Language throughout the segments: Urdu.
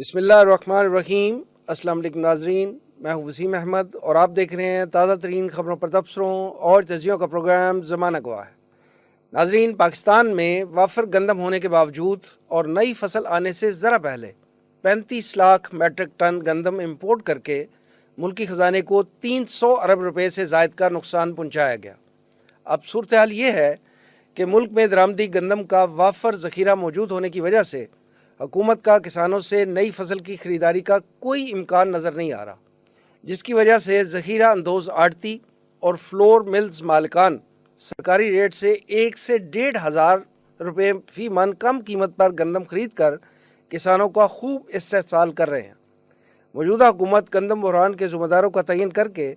بسم اللہ الرحمن الرحیم۔ السلام علیکم ناظرین، میں ہوں وسیم احمد اور آپ دیکھ رہے ہیں تازہ ترین خبروں پر تبصروں اور تجزیوں کا پروگرام زمانہ گواہ ہے۔ ناظرین، پاکستان میں وافر گندم ہونے کے باوجود اور نئی فصل آنے سے ذرا پہلے 35 لاکھ میٹرک ٹن گندم امپورٹ کر کے ملکی خزانے کو 300 ارب روپے سے زائد کا نقصان پہنچایا گیا۔ اب صورتحال یہ ہے کہ ملک میں درآمدی گندم کا وافر ذخیرہ موجود ہونے کی وجہ سے حکومت کا کسانوں سے نئی فصل کی خریداری کا کوئی امکان نظر نہیں آ رہا، جس کی وجہ سے ذخیرہ اندوز آڑتی اور فلور ملز مالکان سرکاری ریٹ سے 1 سے 1,500 روپے فی من کم قیمت پر گندم خرید کر کسانوں کا خوب استحصال کر رہے ہیں۔ موجودہ حکومت گندم بحران کے ذمہ داروں کا تعین کر کے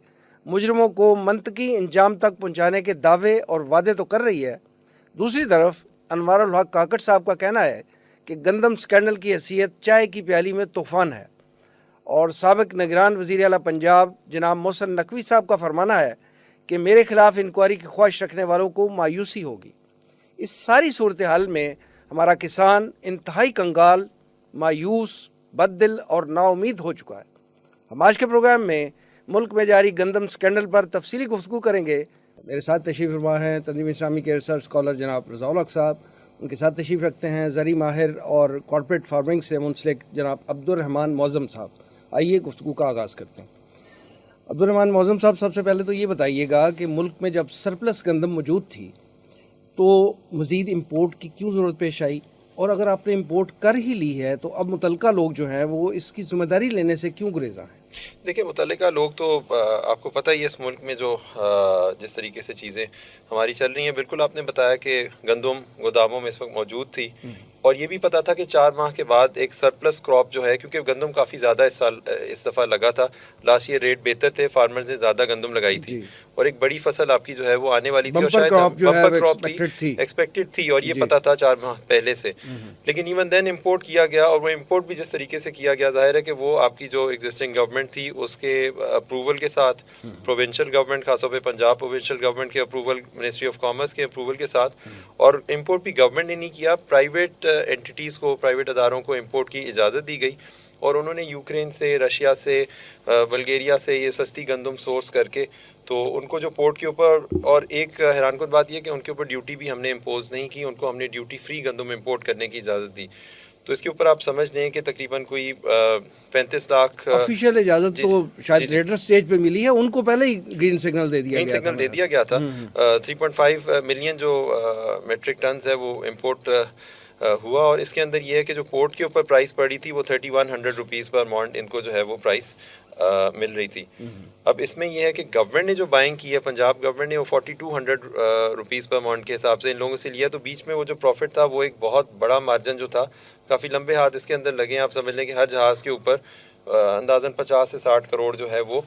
مجرموں کو منطقی انجام تک پہنچانے کے دعوے اور وعدے تو کر رہی ہے، دوسری طرف انوار الحق کاکڑ صاحب کا کہنا ہے کہ گندم سکینڈل کی حیثیت چائے کی پیالی میں طوفان ہے، اور سابق نگران وزیر اعلیٰ پنجاب جناب محسن نقوی صاحب کا فرمانا ہے کہ میرے خلاف انکوائری کی خواہش رکھنے والوں کو مایوسی ہوگی۔ اس ساری صورتحال میں ہمارا کسان انتہائی کنگال، مایوس، بد دل اور نا امید ہو چکا ہے۔ ہم آج کے پروگرام میں ملک میں جاری گندم سکینڈل پر تفصیلی گفتگو کریں گے۔ میرے ساتھ تشریف فرما ہیں تنظیم اسلامی کے ریسرچ اسکالر جناب رضا الحق صاحب، ان کے ساتھ تشریف رکھتے ہیں زرعی ماہر اور کارپوریٹ فارمنگ سے منسلک جناب عبدالرحمن معظم صاحب۔ آئیے گفتگو کا آغاز کرتے ہیں۔ عبدالرحمن معظم صاحب، سب سے پہلے تو یہ بتائیے گا کہ ملک میں جب سرپلس گندم موجود تھی تو مزید امپورٹ کی کیوں ضرورت پیش آئی، اور اگر آپ نے امپورٹ کر ہی لی ہے تو اب متعلقہ لوگ جو ہیں وہ اس کی ذمہ داری لینے سے کیوں گریزاں ہیں؟ دیکھیں، متعلقہ لوگ تو آپ کو پتہ ہی ہے اس ملک میں جو جس طریقے سے چیزیں ہماری چل رہی ہیں، بالکل آپ نے بتایا کہ گندم گوداموں میں اس وقت موجود تھی، اور یہ بھی پتا تھا کہ 4 ماہ کے بعد ایک سرپلس کراپ جو ہے، کیونکہ گندم کافی زیادہ اس دفعہ لگا تھا، لاسٹ ایئر ریٹ بہتر تھے، فارمرز نے زیادہ گندم لگائی تھی، اور ایک بڑی فصل آپ کی جو ہے وہ آنے والی تھی، اور شاید بمپر کراپ تھی، ایکسپیکٹڈ تھی، اور یہ پتا تھا 4 ماہ پہلے سے، لیکن ایون دین امپورٹ کیا گیا، اور وہ امپورٹ بھی جس طریقے سے کیا گیا، ظاہر ہے کہ وہ آپ کی جو ایگزسٹنگ گورنمنٹ تھی اس کے اپروول کے ساتھ، پروونشل گورنمنٹ خاص طور پہ پنجاب پروونشل گورنمنٹ کے اپروول، منسٹری آف کامرس کے اپروول کے ساتھ، اور امپورٹ بھی گورنمنٹ نے نہیں کیا، پرائیویٹ اینٹیٹیز کو، پرائیویٹ اداروں کو امپورٹ کی اجازت دی گئی، اور انہوں نے یوکرین سے، رشیا سے، بلگیریا سے یہ سستی گندم سورس کر کے، تو ان کو جو پورٹ کے اوپر، اور ایک حیران کن بات یہ کہ ان کے اوپر ڈیوٹی بھی ہم نے امپوز نہیں کی، ان کو ہم نے ڈیوٹی فری گندم امپورٹ کرنے کی اجازت دی، تو اس کے اوپر آپ سمجھ لیں کہ تقریباً کوئی 35 لاکھ آفیشیل اجازت تو شاید لیٹر سٹیج پہ ملی ہے، ان کو پہلے ہی گرین سگنل دے دیا گیا تھا۔ 3.5 ملین جو میٹرک ٹنز ہے وہ امپورٹ ہوا، اور اس کے اندر یہ ہے کہ جو پورٹ کے اوپر پرائس پڑی تھی وہ 3100 روپیز پر مونٹ ان کو جو ہے وہ پرائس مل رہی تھی۔ اب اس میں یہ ہے کہ گورنمنٹ نے جو بائنگ کی ہے، پنجاب گورنمنٹ نے، وہ 4200 روپیز پر مونٹ کے حساب سے ان لوگوں سے لیا، تو بیچ میں وہ جو پروفٹ تھا وہ ایک بہت بڑا مارجن جو تھا، کافی لمبے ہاتھ اس کے اندر لگے ہیں۔ آپ سمجھ لیں کہ ہر جہاز کے اوپر اندازاً 50 سے 60 کروڑ جو ہے وہ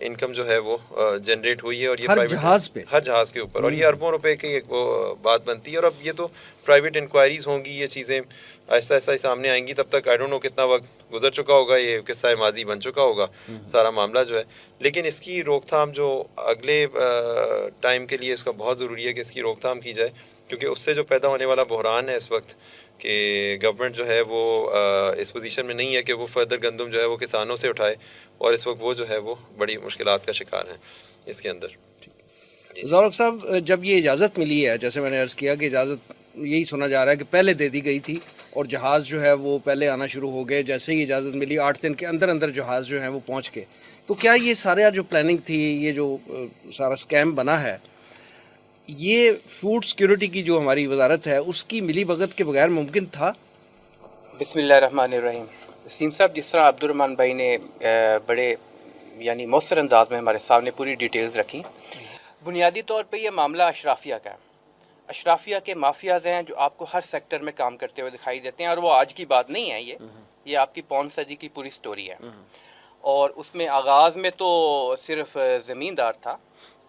انکم جو ہے وہ جنریٹ ہوئی ہے، اور یہ ہر جہاز کے اوپر، اور یہ اربوں روپے کی ایک بات بنتی ہے، اور اب یہ تو پرائیویٹ انکوائریز ہوں گی، یہ چیزیں آہستہ آہستہ سامنے آئیں گی، تب تک آئی ڈونٹ نو کتنا وقت گزر چکا ہوگا، یہ قصہ ماضی بن چکا ہوگا سارا معاملہ جو ہے، لیکن اس کی روک تھام جو اگلے ٹائم کے لیے اس کا بہت ضروری ہے کہ اس کی روک تھام کی جائے، کیونکہ اس سے جو پیدا ہونے والا بحران ہے اس وقت، کہ گورنمنٹ جو ہے وہ اس پوزیشن میں نہیں ہے کہ وہ فردر گندم جو ہے وہ کسانوں سے اٹھائے، اور اس وقت وہ جو ہے وہ بڑی مشکلات کا شکار ہیں اس کے اندر۔ ذوالق صاحب، جب یہ اجازت ملی ہے، جیسے میں نے عرض کیا کہ اجازت یہی سنا جا رہا ہے کہ پہلے دے دی گئی تھی، اور جہاز جو ہے وہ پہلے آنا شروع ہو گئے، جیسے ہی اجازت ملی 8 دن کے اندر اندر جہاز جو ہیں وہ پہنچ کے، تو کیا یہ سارا جو پلاننگ تھی، یہ جو سارا سکیم بنا ہے، یہ فوڈ سیکیورٹی کی جو ہماری وزارت ہے اس کی ملی بھگت کے بغیر ممکن تھا؟ بسم اللہ الرحمن الرحیم۔ وسیم صاحب، جس طرح عبدالرحمن بھائی نے بڑے یعنی مؤثر انداز میں ہمارے سامنے پوری ڈیٹیلز رکھی، بنیادی طور پہ یہ معاملہ اشرافیہ کا ہے۔ اشرافیہ کے مافیاز ہیں جو آپ کو ہر سیکٹر میں کام کرتے ہوئے دکھائی دیتے ہیں، اور وہ آج کی بات نہیں ہے، یہ آپ کی 5 صدی کی پوری سٹوری ہے، اور اس میں آغاز میں تو صرف زمیندار تھا،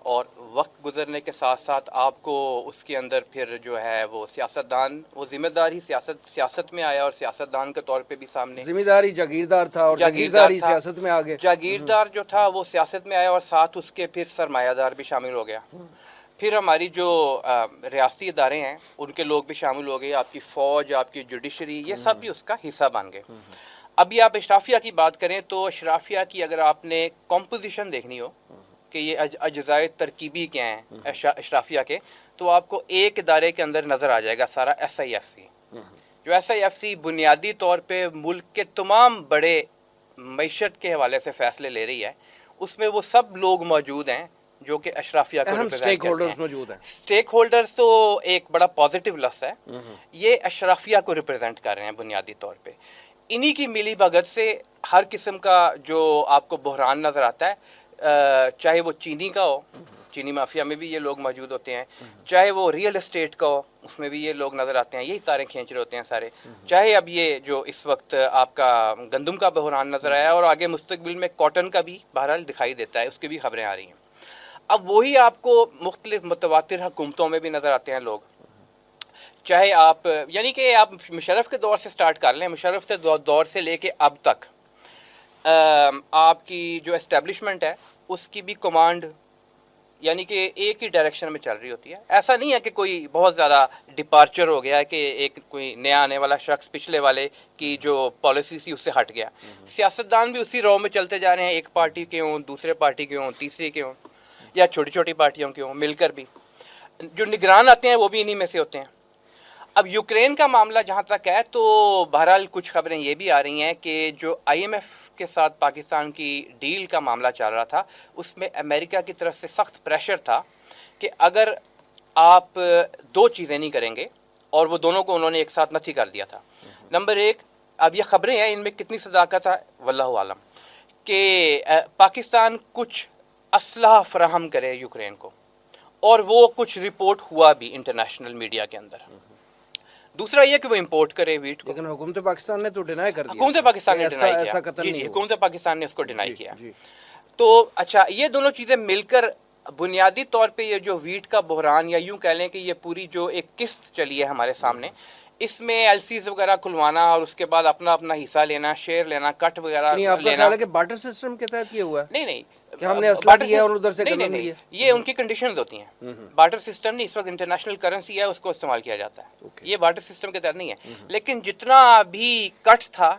اور وقت گزرنے کے ساتھ ساتھ آپ کو اس کے اندر پھر جو ہے وہ سیاستدان، وہ ذمہ دار ہی سیاست میں آیا، اور سیاستدان کے طور پہ بھی سامنے ذمہ داری جاگیردار تھا، اور جاگیرداری سیاست میں آگے، جاگیردار جو تھا وہ سیاست میں آیا، اور ساتھ اس کے پھر سرمایہ دار بھی شامل ہو گیا، پھر ہماری جو ریاستی ادارے ہیں ان کے لوگ بھی شامل ہو گئے، آپ کی فوج، آپ کی جوڈیشری، یہ سب بھی اس کا حصہ بن گئے۔ ابھی آپ اشرافیہ کی بات کریں تو اشرافیہ کی اگر آپ نے کمپوزیشن دیکھنی ہو کہ یہ اجزائے ترکیبی کیا ہیں اشرافیہ کے، تو آپ کو ایک ادارے کے اندر نظر آ جائے گا سارا SIFC. جو SIFC بنیادی طور پہ ملک کے تمام بڑے معیشت کے حوالے سے فیصلے لے رہی ہے، اس میں وہ سب لوگ موجود ہیں جو کہ اشرافیہ کو اہم ریپرزینٹ سٹیک کرتے ہولڈرز ہیں. موجود ہیں. سٹیک ہولڈرز تو ایک بڑا پازیٹیو لفظ ہے، یہ اشرافیہ کو ریپرزینٹ کر رہے ہیں بنیادی طور پہ. انہی کی ملی بھگت سے ہر قسم کا جو آپ کو بحران نظر آتا ہے، چاہے وہ چینی کا ہو، چینی مافیا میں بھی یہ لوگ موجود ہوتے ہیں، چاہے وہ ریئل اسٹیٹ کا ہو، اس میں بھی یہ لوگ نظر آتے ہیں، یہی تاریں کھینچ رہے ہوتے ہیں سارے. چاہے اب یہ جو اس وقت آپ کا گندم کا بحران نظر آیا اور آگے مستقبل میں کاٹن کا بھی بہرحال دکھائی دیتا ہے، اس کی بھی خبریں آ رہی ہیں. اب وہی آپ کو مختلف متواتر حکومتوں میں بھی نظر آتے ہیں لوگ. چاہے آپ یعنی کہ آپ مشرف کے دور سے سٹارٹ کر لیں، مشرف سے دور سے لے کے اب تک آپ کی جو اسٹیبلشمنٹ ہے اس کی بھی کمانڈ یعنی کہ ایک ہی ڈائریکشن میں چل رہی ہوتی ہے. ایسا نہیں ہے کہ کوئی بہت زیادہ ڈپارچر ہو گیا ہے کہ ایک کوئی نیا آنے والا شخص پچھلے والے کی جو پالیسی سی اس سے ہٹ گیا. سیاستدان بھی اسی رو میں چلتے جا رہے ہیں، ایک پارٹی کے ہوں، دوسرے پارٹی کے ہوں، تیسری کے ہوں، یا چھوٹی چھوٹی پارٹیوں کے ہوں، مل کر بھی. جو نگران آتے ہیں وہ بھی انہی میں سے ہوتے ہیں. اب یوکرین کا معاملہ جہاں تک ہے تو بہرحال کچھ خبریں یہ بھی آ رہی ہیں کہ جو IMF کے ساتھ پاکستان کی ڈیل کا معاملہ چل رہا تھا، اس میں امریکہ کی طرف سے سخت پریشر تھا کہ اگر آپ دو چیزیں نہیں کریں گے، اور وہ دونوں کو انہوں نے ایک ساتھ نفی کر دیا تھا. نمبر ایک، اب یہ خبریں ہیں، ان میں کتنی صداقت ہے واللہ عالم، کہ پاکستان کچھ اسلحہ فراہم کرے یوکرین کو، اور وہ کچھ رپورٹ ہوا بھی انٹرنیشنل میڈیا کے اندر. دوسرا یہ کہ وہ امپورٹ کرے ویٹ کو. لیکن حکومت پاکستان نے تو ڈینائی کر دیا. حکومت پاکستان نے ڈینائی ایسا کیا. قتل جی نہیں جی ہوا. حکومت پاکستان نے اس کو ڈینائی کیا. جی. تو اچھا، یہ دونوں چیزیں مل کر بنیادی طور پہ یہ جو ویٹ کا بحران، یا یوں کہہ لیں کہ یہ پوری جو ایک قسط چلی ہے ہمارے سامنے، اس میں LCs وغیرہ کھلوانا اور اس کے بعد اپنا اپنا حصہ لینا، شیئر لینا، کٹ وغیرہ نہیں، آپ کا لینا. خیال ہے کہ بارٹر سسٹم کے تحت یہ ہوا ہے؟ نہیں کہ ہم نے اسلحہ دیا اور ادھر سے نہیں گندم نہیں لیا؟ یہ ان کی کنڈیشنز ہوتی ہیں. بارٹر سسٹم نہیں، اس وقت انٹرنیشنل کرنسی ہے، اس کو استعمال کیا جاتا ہے. یہ بارٹر سسٹم کے تحت نہیں ہے. لیکن جتنا بھی کٹ تھا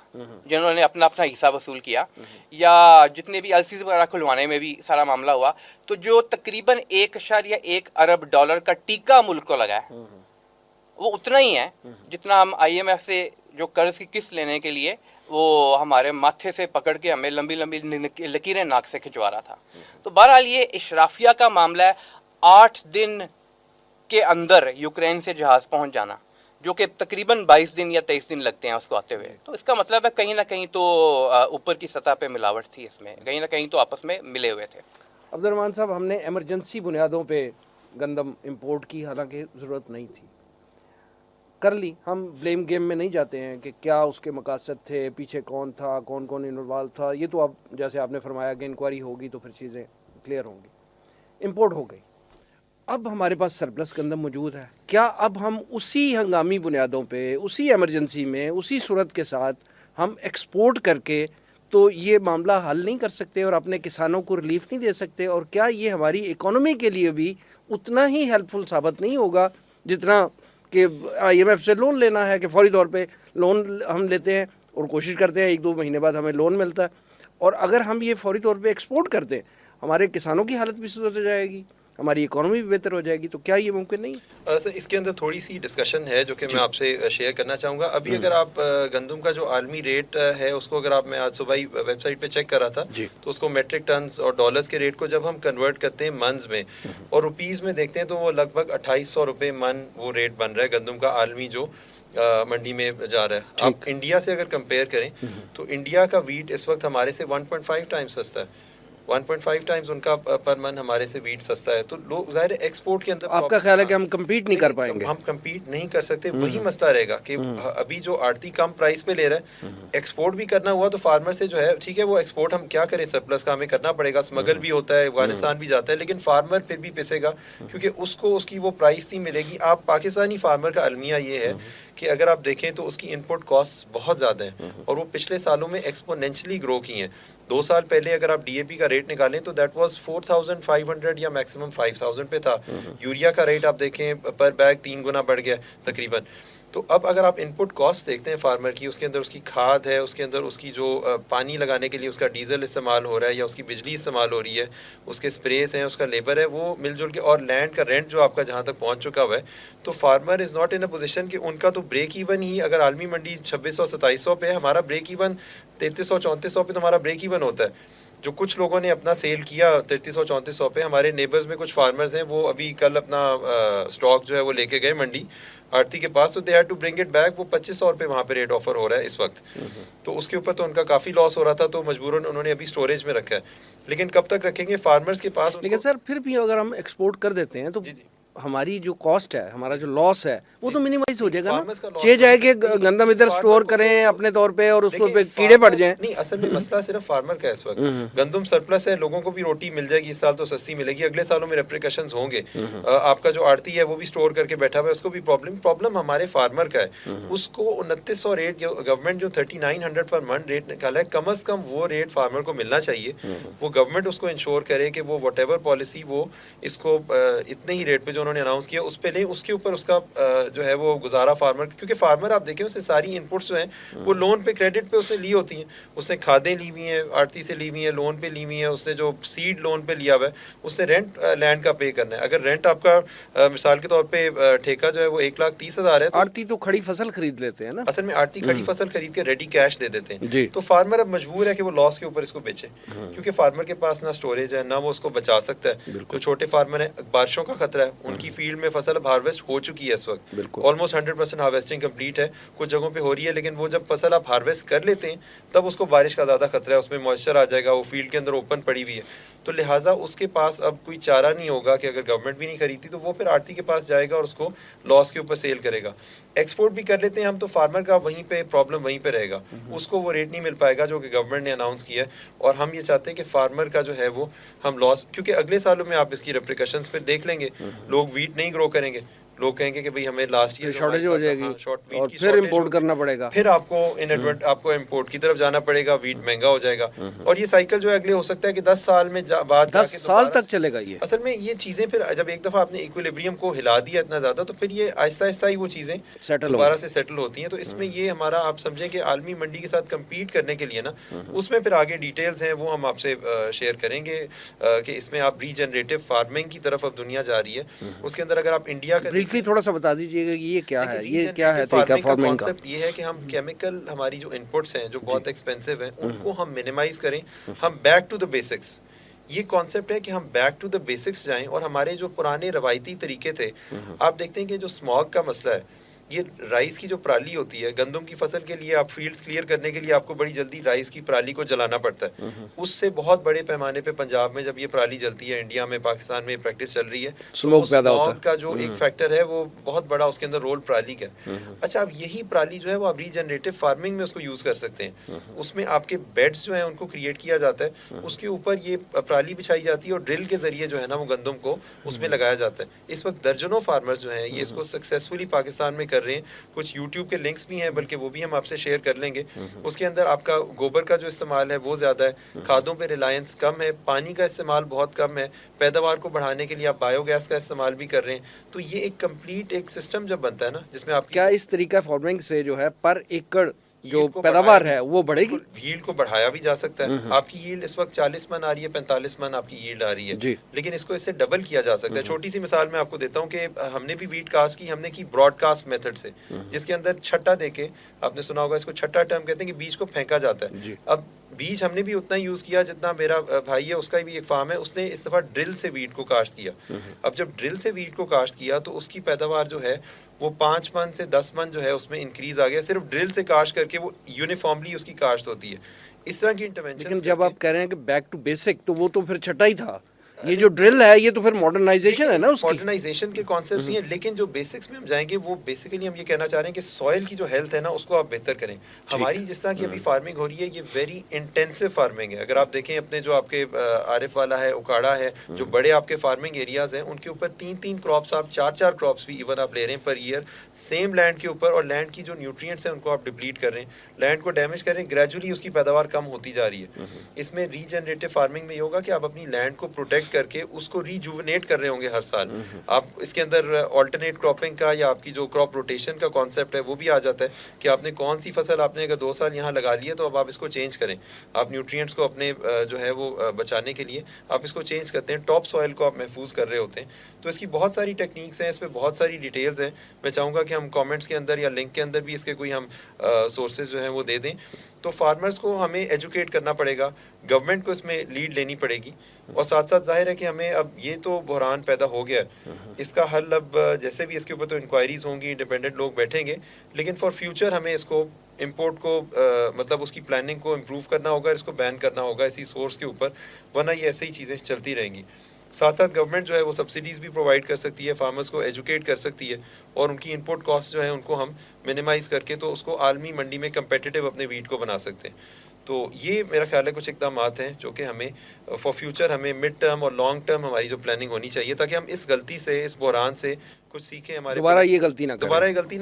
جنہوں نے اپنا اپنا حصہ وصول کیا، یا جتنے بھی LCs وغیرہ کھلوانے میں بھی سارا معاملہ ہوا، تو جو تقریباً $1.1 ارب کا ٹیکہ ملک کو لگا ہے، وہ اتنا ہی ہے جتنا ہم IMF سے جو قرض کی قسط لینے کے لیے وہ ہمارے ماتھے سے پکڑ کے ہمیں لمبی لمبی لکیریں ناک سے کھنچوا رہا تھا. تو بہرحال یہ اشرافیہ کا معاملہ ہے. 8 دن کے اندر یوکرین سے جہاز پہنچ جانا، جو کہ تقریباً 22 دن یا 23 دن لگتے ہیں اس کو آتے ہوئے. تو اس کا مطلب ہے کہیں نہ کہیں تو اوپر کی سطح پہ ملاوٹ تھی، اس میں کہیں نہ کہیں تو آپس میں ملے ہوئے تھے. عبد الرحمان صاحب، ہم نے ایمرجنسی بنیادوں پہ گندم امپورٹ کی، حالانکہ ضرورت نہیں تھی، کر لی. ہم بلیم گیم میں نہیں جاتے ہیں کہ کیا اس کے مقاصد تھے، پیچھے کون تھا، کون کون انوالو تھا. یہ تو اب جیسے آپ نے فرمایا کہ انکوائری ہوگی تو پھر چیزیں کلیئر ہوں گی. امپورٹ ہو گئی، اب ہمارے پاس سرپلس گندم موجود ہے. کیا اب ہم اسی ہنگامی بنیادوں پہ، اسی ایمرجنسی میں، اسی صورت کے ساتھ ہم ایکسپورٹ کر کے تو یہ معاملہ حل نہیں کر سکتے اور اپنے کسانوں کو ریلیف نہیں دے سکتے؟ اور کیا یہ ہماری اکانومی کے لیے بھی اتنا ہی ہیلپ فل ثابت نہیں ہوگا جتنا کہ IMF سے لون لینا ہے، کہ فوری طور پہ لون ہم لیتے ہیں اور کوشش کرتے ہیں 1-2 مہینے بعد ہمیں لون ملتا ہے، اور اگر ہم یہ فوری طور پہ ایکسپورٹ کرتے ہیں ہمارے کسانوں کی حالت بھی سدھر جائے گی، ہماری اکانومی بھی بہتر ہو جائے گی. تو کیا یہ ممکن نہیں؟ سر، اس کے اندر تھوڑی سی ڈسکشن ہے جو کہ میں آپ سے شیئر کرنا چاہوں گا. ابھی اگر آپ گندم کا جو عالمی ریٹ ہے اس کو اگر آپ، میں آج صبح ہی ویب سائٹ پہ چیک کر رہا تھا، تو اس کو میٹرک ٹنز اور ڈالرز کے ریٹ کو جب ہم کنورٹ کرتے ہیں منز میں اور روپیز میں دیکھتے ہیں تو وہ لگ بھگ 2800 روپے من وہ ریٹ بن رہا ہے گندم کا عالمی جو منڈی میں جا رہا ہے. آپ انڈیا سے اگر کمپیئر کریں تو انڈیا کا ویٹ اس وقت ہمارے سے 1.5 ٹائم سستا ہے. 1.5 ٹائمز ان کا پر من ہمارے سے ویٹ سستا ہے. تو لوگ ظاہر ہے ایکسپورٹ کے اندر آپ کا خیال ہے کہ ہم کمپیٹ نہیں کر پائیں گے؟ ہم کمپیٹ نہیں کر سکتے. وہی مسئلہ رہے گا کہ ابھی جو آڑتی کم پرائس پہ لے رہا ہے، ایکسپورٹ بھی کرنا ہوا تو فارمر سے جو ہے ٹھیک ہے وہ ایکسپورٹ ہم کیا کریں، سرپلس کا ہمیں کرنا پڑے گا، اسمگل بھی ہوتا ہے، افغانستان بھی جاتا ہے، لیکن فارمر پھر بھی پسے گا کیونکہ اس کو اس کی وہ پرائس نہیں ملے گی. آپ پاکستانی فارمر کا المیہ یہ ہے کہ اگر آپ دیکھیں تو اس کی انپٹ کاسٹ بہت زیادہ ہیں اور وہ پچھلے سالوں میں ایکسپونینشلی گرو کی ہیں. 2 سال پہلے اگر آپ DAP کا ریٹ نکالیں تو دیٹ واز 4500 یا میکسیمم 5000 پہ تھا. یوریا کا ریٹ آپ دیکھیں پر بیگ 3 گنا بڑھ گیا تقریباً. تو اب اگر آپ ان پٹ کاسٹ دیکھتے ہیں فارمر کی، اس کے اندر اس کی کھاد ہے، اس کے اندر اس کی جو پانی لگانے کے لیے اس کا ڈیزل استعمال ہو رہا ہے یا اس کی بجلی استعمال ہو رہی ہے، اس کے اسپریز ہیں، اس کا لیبر ہے، وہ مل جل کے، اور لینڈ کا رینٹ جو آپ کا جہاں تک پہنچ چکا ہوا ہے، تو farmer is not in a position کہ ان کا تو بریک ایون ہی، اگر عالمی منڈی 2600-2700 پہ ہے، ہمارا بریک ایون 3300-3400 پہ تو ہمارا بریک ایون ہوتا ہے. جو کچھ لوگوں نے اپنا سیل کیا 3300-3400 پہ، ہمارے نیبرز میں کچھ فارمرز ہیں، وہ ابھی کل اپنا اسٹاک جو ہے وہ لے کے گئے منڈی آڑتی کے پاس، تو they had to bring it back. وہ 2500 روپے وہاں پہ ریٹ آفر ہو رہا ہے اس وقت، تو اس کے اوپر تو ان کا کافی لاس ہو رہا تھا، تو مجبوراً انہوں نے ابھی اسٹوریج میں رکھا ہے. لیکن کب تک رکھیں گے فارمرز کے پاس؟ لیکن سر پھر بھی اگر ہم ایکسپورٹ کر دیتے ہیں تو جی جی ہماری جو کاسٹ ہے، ہمارا جو لاس ہے، وہ تو منیمائز ہو جائے گا نا. فارمرز کا loss چاہے جائے کہ نہیں، گندم ادھر فارمر اسٹور کو کریں تو- اپنے طور پہ اور اس دیکھیں، پہ کیڑے پڑ جائیں. نہیں، اصل میں مسئلہ صرف فارمر کا ہے اس وقت. گندم سرپلس ہے، لوگوں کو بھی روٹی مل جائے گی، اس سال تو سستی ملے گی، اگلے سالوں میں ریپریکشنز ہوں گے. آپ کا جو آڑتی ہے وہ بھی اسٹور کر کے بیٹھا ہوا ہے، اس کو بھی پرابلم ہمارے فارمر کا ہے. اس کو 2900 ریٹ گورنمنٹ جو 3900 پر من ریٹ نکالا ہے، کم از کم وہ ریٹ فارمر کو ملنا چاہیے. وہ گورنمنٹ اس کو انشور کرے کہ وہ وٹ ایور پالیسی وہ اس کو اتنے ہی ریٹ پہ جو انہوں نے اناؤنس کیا اس پہ لیں، اس کے اوپر اس کا جو ہے وہ گزارا فارمر، کیونکہ فارمر آپ دیکھیں اسے ساری انپٹس جو ہیں وہ لون پہ کریڈٹ پہ اس نے لی ہوتی ہیں. اس نے کھادیں لی ہوئی ہیں آڑتی سے لی ہوئی ہیں، لون پہ لی ہوئی ہیں، اس نے جو سیڈ لون پہ لیا ہوا ہے، اس نے رینٹ لینڈ کا پے کرنا ہے. اگر رینٹ آپ کا مثال کے طور پہ ٹھیکہ جو ہے وہ 1,30,000 ہے، تو آڑتی تو کھڑی فصل خرید لیتے ہیں نا. اصل میں آڑتی کھڑی فصل خرید کے ریڈی کیش دے دیتے ہیں. جی. تو فارمر اب مجبور ہے کہ وہ لاس کے اوپر اس کو بیچے، کیونکہ فارمر کے پاس نہ سٹوریج ہے، نہ وہ اس کو بچا سکتا ہے. جو چھوٹے فارمر ہیں، بارشوں کا خطرہ ہے، ان کی فیلڈ میں فصل اب ہارویسٹ ہو چکی ہے اس وقت، آلموسٹ 100% ہارویسٹنگ کمپلیٹ ہے، کچھ جگہوں پہ ہو رہی ہے. لیکن وہ جب فصل آپ ہارویسٹ کر لیتے ہیں تب اس کو بارش کا زیادہ خطرہ ہے، اس میں موئسچر آ جائے گا، وہ فیلڈ کے اندر اوپن پڑی ہوئی ہے. تو لہٰذا اس کے پاس اب کوئی چارہ نہیں ہوگا کہ اگر گورنمنٹ بھی نہیں خریدتی تو وہ پھر آڑتی کے پاس جائے گا اور اس کو لاس کے اوپر سیل کرے گا. ایکسپورٹ بھی کر لیتے ہیں ہم تو فارمر کا وہیں پہ پرابلم وہیں پہ رہے گا، اس کو وہ ریٹ نہیں مل پائے گا جو کہ گورنمنٹ نے اناؤنس کیا ہے. اور ہم یہ چاہتے ہیں کہ فارمر کا جو ہے وہ ہم لاس، کیونکہ اگلے سالوں میں آپ اس کی ریپریکشنز پھر دیکھ لیں گے، لوگ ویٹ نہیں گرو کریں گے، لوگ کہیں گے کہ بھئی ہمیں لاسٹ ایئر شارٹیج ہو جائے گی اور پھر امپورٹ کرنا پڑے گا، پھر آپ کو آپ کو امپورٹ کی طرف جانا پڑے گا، ویٹ مہنگا ہو جائے گا. اور یہ سائیکل جو ہے اگلے ہو سکتا ہے کہ 10 سال میں بعد 10 سال تک چلے گا. یہ اصل میں یہ چیزیں پھر جب ایک دفعہ آپ نے ایکویلیبریم کو ہلا دیا اتنا زیادہ، تو پھر یہ آہستہ آہستہ ہی وہ چیزیں دوبارہ سے سیٹل ہوتی ہیں. تو اس میں یہ ہمارا آپ سمجھیں کہ عالمی منڈی کے ساتھ کمپیٹ کرنے کے لیے نا، اس میں پھر آگے ڈیٹیلز ہیں وہ ہم آپ سے شیئر کریں گے کہ اس میں آپ ری جنریٹو فارمنگ کی طرف اب دنیا جا رہی ہے. اس کے اندر اگر آپ انڈیا کا بریفلی تھوڑا سا بتا دیجیے گا کہ یہ کیا ہے، یہ کیا ہے طریقہ فارمنگ کا. کانسیپٹ یہ ہے کہ ہم کیمیکل ہماری جو انپٹس ہیں جو بہت ایکسپینسو ہیں ان کو ہم منیمائز کریں، ہم بیک ٹو دا بیسکس. یہ کانسیپٹ ہے کہ ہم بیک ٹو دا بیسکس جائیں، اور ہمارے جو پرانے روایتی طریقے تھے، آپ دیکھتے ہیں کہ جو اسموگ کا مسئلہ ہے، یہ رائس کی جو پرالی ہوتی ہے گندم کی فصل کے لیے، آپ فیلڈز کلیئر کرنے کے لیے آپ کو بڑی جلدی رائس کی پرالی کو جلانا پڑتا ہے. اس سے بہت بڑے پیمانے پہ پنجاب میں جب یہ پرالی جلتی ہے، انڈیا میں پاکستان میں پریکٹس چل رہی ہے، اسموک پیدا ہوتا ہے. کا جو ایک فیکٹر ہے وہ بہت بڑا اس کے اندر رول پرالی کا ہے. اچھا، اب یہی پرالی جو ہے وہ آپ ری جنریٹو فارمنگ میں اس کو یوز کر سکتے ہیں. اس میں آپ کے بیڈز جو ہیں ان کو کریٹ کیا جاتا ہے، اس کے اوپر یہ پرالی بچھائی جاتی ہے اور ڈرل کے ذریعے جو ہے نا وہ گندم کو اس میں لگایا جاتا ہے. اس وقت درجنوں فارمرز جو ہیں یہ اس کو سکسیسفلی پاکستان میں کر رہے ہیں. کچھ یوٹیوب کے لنکس بھی ہیں، بلکہ وہ بھی ہم آپ سے شیئر کر لیں گے. اس کے اندر آپ کا گوبر کا جو استعمال ہے وہ زیادہ ہے، کھادوں پہ ریلائنس کم ہے، پانی کا استعمال بہت کم ہے، پیداوار کو بڑھانے کے لیے آپ بایو گیس کا استعمال بھی کر رہے ہیں. تو یہ ایک کمپلیٹ ایک سسٹم جب بنتا ہے نا، جس میں آپ کیا اس طریقہ فارمنگ سے جو ہے پر ایکڑ جو پیداوار ہے وہ بڑھے گی؟ ییلڈ کو بڑھایا بھی جا سکتا ہے. آپ کی ییلڈ اس وقت 40 من آ رہی ہے، 45 من آپ کی ییلڈ آ رہی ہے، لیکن اس کو اس سے ڈبل کیا جا سکتا ہے. چھوٹی سی مثال میں آپ کو دیتا ہوں کہ ہم نے بھی ویٹ کاسٹ کی، ہم نے کی براڈ کاسٹ میتھڈ سے، جس کے اندر چھٹا دے کے، آپ نے سنا ہوگا اس کو چھٹا ٹرم کہتے ہیں کہ بیج کو پھینکا جاتا ہے. اب بیج ہم نے بھی اتنا یوز کیا جتنا میرا بھائی ہے اس کا بھی ایک فارم ہے، اس نے اس دفعہ ڈرل سے ویٹ کو کاشت کیا. اب جب ڈرل سے ویٹ کو کاشت کیا تو اس کی پیداوار جو ہے وہ 5 من سے 10 من جو ہے اس میں انکریز آ گیا، صرف ڈرل سے کاشت کر کے وہ یونیفارملی اس کی کاشت ہوتی ہے. اس طرح کی انٹرونشن. لیکن جب آپ کہہ رہے ہیں کہ بیک ٹو بیسک، تو وہ تو پھر چھٹا ہی تھا. یہ جو ڈرل ہے یہ تو پھر ماڈرنائزیشن ہے نا، اس کی ماڈرنائزیشن کے کانسیپٹس ہیں. لیکن جو بیسکس میں ہم جائیں گے وہ بیسیکلی ہم یہ کہنا چاہ رہے ہیں کہ سوئل کی جو ہیلتھ ہے نا اس کو آپ بہتر کریں. ہماری جس طرح کی ابھی فارمنگ ہو رہی ہے یہ ویری انٹینسو فارمنگ ہے. اگر آپ دیکھیں اپنے جو آپ کے عارف والا ہے، اکاڑا ہے، جو بڑے آپ کے فارمنگ ایریاز ہیں، ان کے اوپر 3 کراپس، آپ 4 کراپس بھی ایون آپ لے رہے ہیں پر ایئر سیم لینڈ کے اوپر، اور لینڈ کی جو نیوٹرینٹس ہیں ان کو آپ ڈپلیٹ کر رہے ہیں، لینڈ کو ڈیمیج کر رہے ہیں، گریجولی اس کی پیداوار کم ہوتی جا رہی ہے. اس میں ری جنریٹو فارمنگ میں یہ ہوگا کہ آپ اپنی لینڈ کو پروٹیکٹ ریجنریٹ کر کے اس کو ریجوونیٹ کر رہے ہوں گے ہر سال. آپ اس کے اندر آلٹرنیٹ کراپنگ کا یا آپ کی جو کراپ روٹیشن کا کانسیپٹ ہے وہ بھی آ جاتا ہے کہ آپ نے کون سی فصل آپ نے اگر 2 سال یہاں لگا لی ہے تو اب آپ اس کو چینج کریں. آپ نیوٹرینٹس کو اپنے جو ہے وہ بچانے کے لیے آپ اس کو چینج کرتے ہیں, ٹاپ سوائل کو آپ محفوظ کر رہے ہوتے ہیں. تو اس کی بہت ساری ٹیکنیکس ہیں, اس پہ بہت ساری ڈیٹیلز ہیں. میں چاہوں گا کہ ہم کامنٹس کے اندر یا لنک کے اندر بھی اس کے کوئی ہم سورسز جو ہیں وہ دے دیں. تو فارمرز کو ہمیں ایجوکیٹ کرنا پڑے گا, گورنمنٹ کو اس میں لیڈ لینی پڑے گی, اور ساتھ ساتھ ظاہر ہے کہ ہمیں اب یہ تو بحران پیدا ہو گیا ہے, اس کا حل اب جیسے بھی اس کے اوپر تو انکوائریز ہوں گی, انڈیپینڈنٹ لوگ بیٹھیں گے, لیکن فار فیوچر ہمیں اس کو امپورٹ کو مطلب اس کی پلاننگ کو امپروو کرنا ہوگا, اس کو بین کرنا ہوگا اسی سورس کے اوپر, ورنہ یہ ایسے ہی چیزیں چلتی رہیں گی. ساتھ ساتھ گورنمنٹ جو ہے وہ سبسڈیز بھی پرووائڈ کر سکتی ہے, فارمرز کو ایجوکیٹ کر سکتی ہے, اور ان کی انپوٹ کاسٹ جو ہے ان کو ہم منیمائز کر کے تو اس کو عالمی منڈی میں کمپیٹیٹیو اپنے ویٹ کو بنا سکتے ہیں. تو یہ میرا خیال ہے کچھ اقدامات ہیں جو کہ ہمیں فار فیوچر ہمیں مڈ ٹرم اور لانگ ٹرم ہماری جو پلاننگ ہونی چاہیے, تاکہ ہم اس غلطی سے, اس بحران سے کچھ سیکھیں, ہمارے دوبارہ یہ غلطی نہ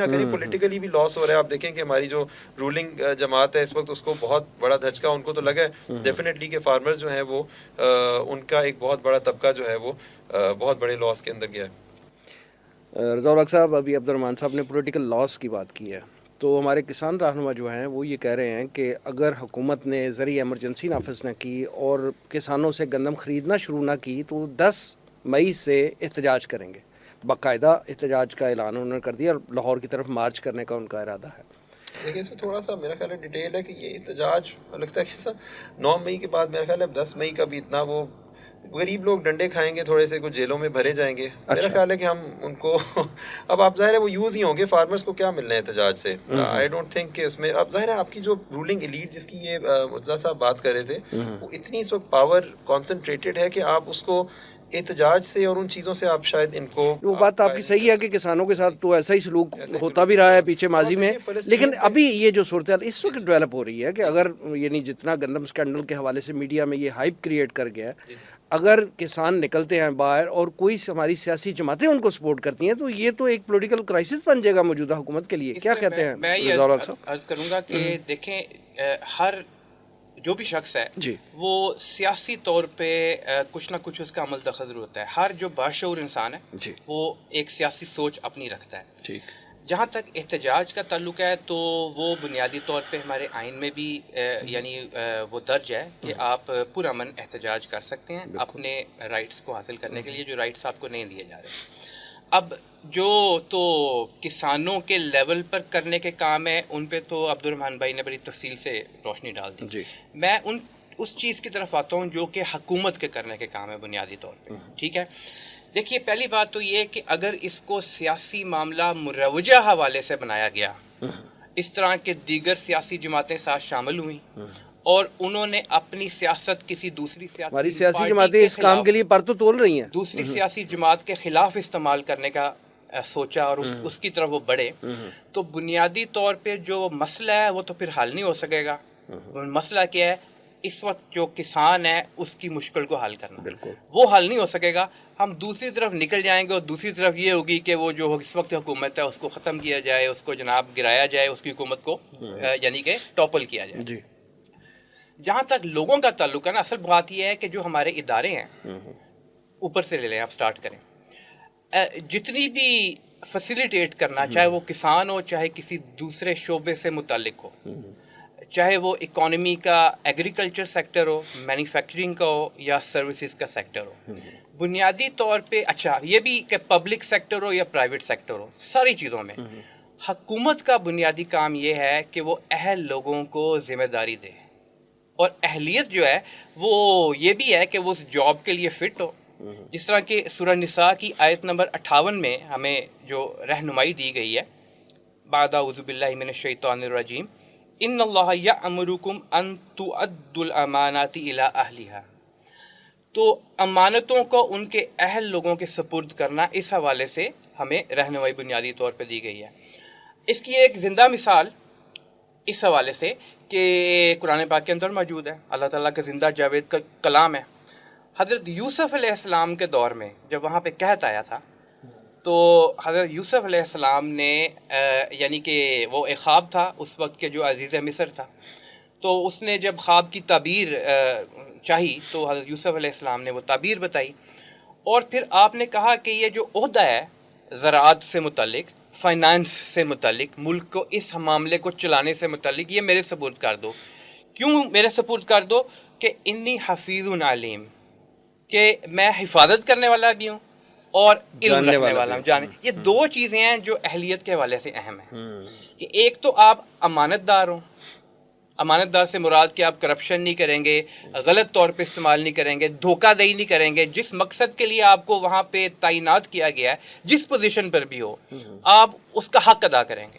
کریں. پولیٹیکلی بھی لاس ہو رہا ہے. آپ دیکھیں کہ ہماری جو رولنگ جماعت ہے اس وقت, اس کو بہت بڑا دھچکا ان کو تو لگا ہے ڈیفینیٹلی کہ فارمرز جو ہیں وہ ان کا ایک بہت بڑا طبقہ جو ہے وہ بہت بڑے لاس کے اندر گیا ہے. رضا الحق صاحب, ابھی عبد الرحمان صاحب نے پولیٹیکل لاس کی بات کی ہے, تو ہمارے کسان رہنما جو ہیں وہ یہ کہہ رہے ہیں کہ اگر حکومت نے زرعی ایمرجنسی نافذ نہ کی اور کسانوں سے گندم خریدنا شروع نہ کی تو 10 مئی سے احتجاج کریں گے. باقاعدہ احتجاج کا اعلان انہوں نے کر دیا, اور لاہور کی طرف مارچ کرنے کا ان کا ارادہ ہے. دیکھیے اس میں تھوڑا سا میرا خیال ہے ڈیٹیل ہے کہ یہ احتجاج لگتا ہے کہ 9 مئی کے بعد میرا خیال ہے 10 مئی کا بھی اتنا, وہ غریب لوگ ڈنڈے کھائیں گے, تھوڑے سے کچھ جیلوں میں بھرے جائیں گے. میرا خیال ہے کہ ہم ان کو اب آپ ظاہر ہے وہ یوز ہی ہوں گے, فارمرز کو کیا ملنا ہے احتجاج سے. آئی ڈونٹ تھنک کہ اس میں اب ظاہر ہے آپ کی جو رولنگ ایلیٹ جس کی یہ مرزا صاحب بات کر رہے تھے, وہ اتنی اس وقت پاور کانسنٹریٹڈ ہے کہ آپ اس کو احتجاج سے اور ان چیزوں سے آپ شاید ان کو, وہ بات آپ کی صحیح ہے کہ کسانوں کے ساتھ تو ایسا ہی سلوک ہوتا بھی رہا ہے پیچھے ماضی میں, لیکن ابھی یہ جو صورتحال اس وقت ڈیولپ ہو رہی ہے کہ اگر یعنی جتنا گندم اسکینڈل کے حوالے سے میڈیا میں یہ ہائپ کریٹ کر گیا ہے, اگر کسان نکلتے ہیں باہر اور کوئی ہماری سیاسی جماعتیں ان کو سپورٹ کرتی ہیں تو یہ تو ایک پولیٹیکل کرائسس بن جائے گا موجودہ حکومت کے لیے. کیا کہتے ہیں؟ میں یہ عرض کروں گا کہ دیکھیں ہر جو بھی شخص ہے جی وہ سیاسی طور پہ کچھ نہ کچھ اس کا عمل دخل ضرور ہوتا ہے. ہر جو باشعور انسان ہے جی وہ ایک سیاسی سوچ اپنی رکھتا ہے. ٹھیک, جہاں تک احتجاج کا تعلق ہے تو وہ بنیادی طور پہ ہمارے آئین میں بھی یعنی وہ درج ہے کہ آپ پرامن احتجاج کر سکتے ہیں اپنے رائٹس کو حاصل کرنے کے لیے, جو رائٹس آپ کو نہیں دیے جا رہے. اب جو تو کسانوں کے لیول پر کرنے کے کام ہے ان پہ تو عبد الرحمان بھائی نے بڑی تفصیل سے روشنی ڈال دی. جی میں اس چیز کی طرف آتا ہوں جو کہ حکومت کے کرنے کے کام ہے بنیادی طور پہ. ٹھیک ہے, دیکھیے پہلی بات تو یہ کہ اگر اس کو سیاسی معاملہ مروجہ حوالے سے بنایا گیا, اس طرح کے دیگر سیاسی جماعتیں ساتھ شامل ہوئیں اور انہوں نے اپنی سیاست کسی دوسری ہماری سیاسی جماعتیں اس کام کے لیے پر تو تول رہی ہیں, دوسری سیاسی جماعت کے خلاف استعمال کرنے کا سوچا اور اس کی طرف وہ بڑھے, تو بنیادی طور پہ جو مسئلہ ہے وہ تو پھر حل نہیں ہو سکے گا. مسئلہ کیا ہے, اس وقت جو کسان ہے اس کی مشکل کو حل کرنا, وہ حل نہیں ہو سکے گا. ہم دوسری طرف نکل جائیں گے اور دوسری طرف یہ ہوگی کہ وہ جو اس وقت حکومت ہے اس کو ختم کیا جائے, اس کو جناب گرایا جائے, اس کی حکومت کو یعنی کہ ٹاپل کیا جائے. جی جہاں تک لوگوں کا تعلق ہے نا, اصل بات یہ ہے کہ جو ہمارے ادارے ہیں اوپر سے لے لیں, آپ سٹارٹ کریں, جتنی بھی فیسیلیٹیٹ کرنا, چاہے وہ کسان ہو, چاہے کسی دوسرے شعبے سے متعلق ہو, چاہے وہ اکانومی کا ایگریکلچر سیکٹر ہو, مینوفیکچرنگ کا ہو یا سروسز کا سیکٹر ہو, بنیادی طور پہ اچھا یہ بھی کہ پبلک سیکٹر ہو یا پرائیویٹ سیکٹر ہو, ساری چیزوں میں حکومت کا بنیادی کام یہ ہے کہ وہ اہل لوگوں کو ذمہ داری دے, اور اہلیت جو ہے وہ یہ بھی ہے کہ وہ اس جاب کے لیے فٹ ہو. جس طرح کہ سورہ نساء کی آیت نمبر 58 میں ہمیں جو رہنمائی دی گئی ہے, بعد اعوذ باللہ من الشیطان الرجیم, ان اللہ یأمرکم ان تؤدوا الامانات الی اہلہا, تو امانتوں کو ان کے اہل لوگوں کے سپرد کرنا, اس حوالے سے ہمیں رہنمائی بنیادی طور پہ دی گئی ہے. اس کی ایک زندہ مثال اس حوالے سے کہ قرآن پاک کے اندر موجود ہے, اللہ تعالیٰ کا زندہ جاوید کا کلام ہے. حضرت یوسف علیہ السلام کے دور میں جب وہاں پہ قحط آیا تھا, تو حضرت یوسف علیہ السلام نے یعنی کہ وہ ایک خواب تھا اس وقت کے جو عزیز مصر تھا, تو اس نے جب خواب کی تعبیر چاہی تو حضرت یوسف علیہ السلام نے وہ تعبیر بتائی، اور پھر آپ نے کہا کہ یہ جو عہدہ ہے زراعت سے متعلق، فائنانس سے متعلق، ملک کو اس معاملے کو چلانے سے متعلق، یہ میرے سپرد کر دو. کیوں میرے سپرد کر دو؟ کہ انی حفیظ علیم، کہ میں حفاظت کرنے والا بھی ہوں اور علم رکھنے والا ہوں. جانے یہ دو چیزیں ہیں جو اہلیت کے حوالے سے اہم ہیں. کہ ایک تو آپ امانت دار ہوں، امانت دار سے مراد کہ آپ کرپشن نہیں کریں گے، غلط طور پہ استعمال نہیں کریں گے، دھوکہ دہی نہیں کریں گے، جس مقصد کے لیے آپ کو وہاں پہ تعینات کیا گیا ہے جس پوزیشن پر بھی ہو آپ اس کا حق ادا کریں گے.